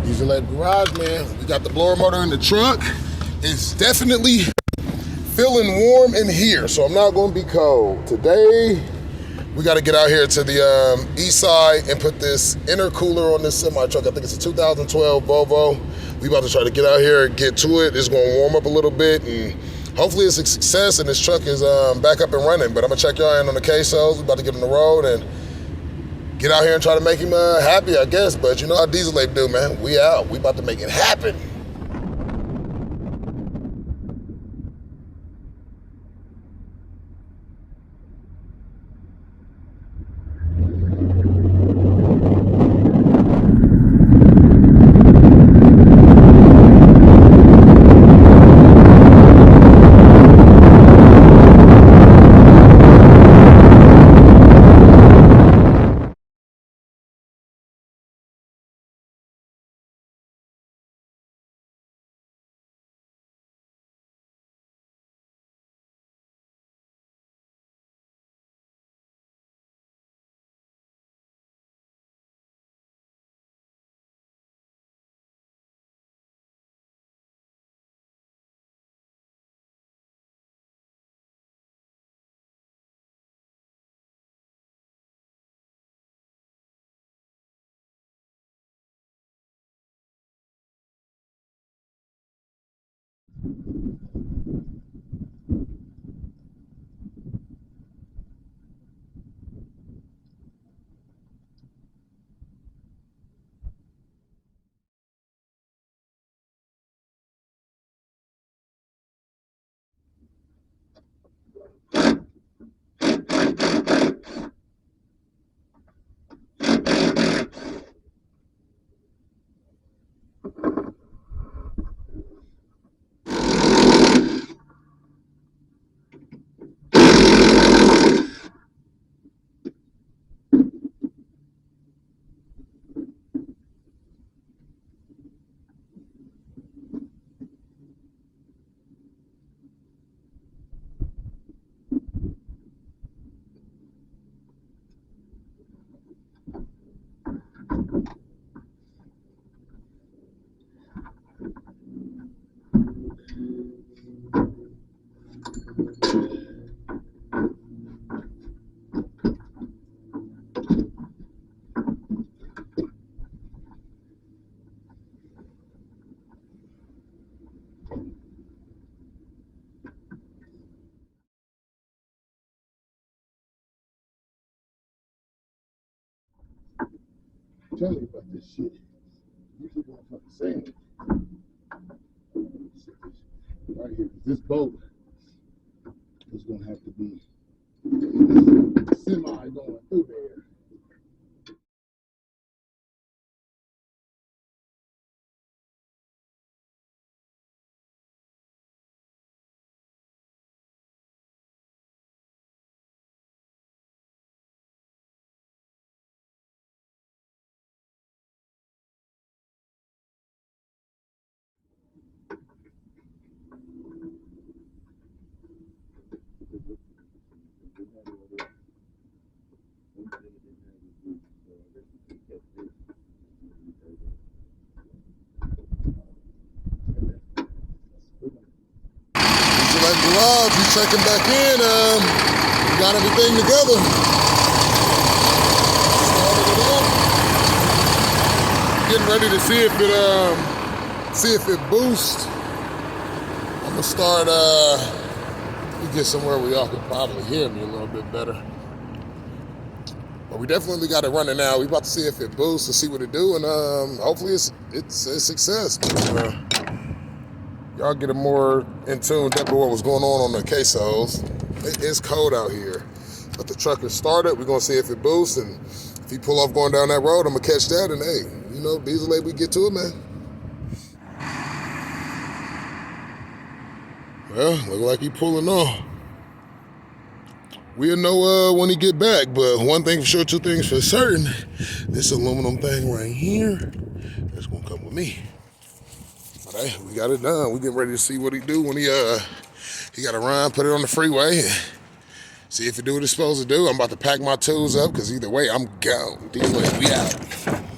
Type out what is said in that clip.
Diesel Lab Garage, man. We got the blower motor in the truck. It's definitely feeling warm in here, so I'm not gonna be cold. Today, we gotta get out here to the east side and put this intercooler on this semi truck. I think it's a 2012 Volvo. We about to try to get out here and get to it. It's gonna warm up a little bit, and hopefully it's a success and this truck is back up and running. But I'm gonna check y'all in on the quesos. We about to get on the road and get out here and try to make him happy, I guess. But you know how Diesel Ape do, man. We out. We about to make it happen. Tell you about this shit. Usually gonna fucking say it. Right here, this boat is gonna have to be semi going through there. Garage, we checking back in. We got everything together. Started it up. Getting ready to see if it boosts. I'm gonna start. We get somewhere where y'all can probably hear me a little bit better. But we definitely got it running now. We about to see if it boosts and see what it do, and hopefully it's a success. Y'all get more in tune with what was going on the quesos. It's cold out here, but the truck is started. We're gonna see if it boosts, and if he pull off going down that road, I'm gonna catch that. And hey, you know, Diesel Ape, we get to it, man. Well, look like he pulling off. We'll know when he get back, but one thing for sure, two things for certain. This aluminum thing right here, that's gonna come with me. Hey, we got it done. We getting ready to see what he do when he got to run, put it on the freeway, and see if it do what it's supposed to do. I'm about to pack my tools up because either way, I'm gone. Diesel Ape, we out.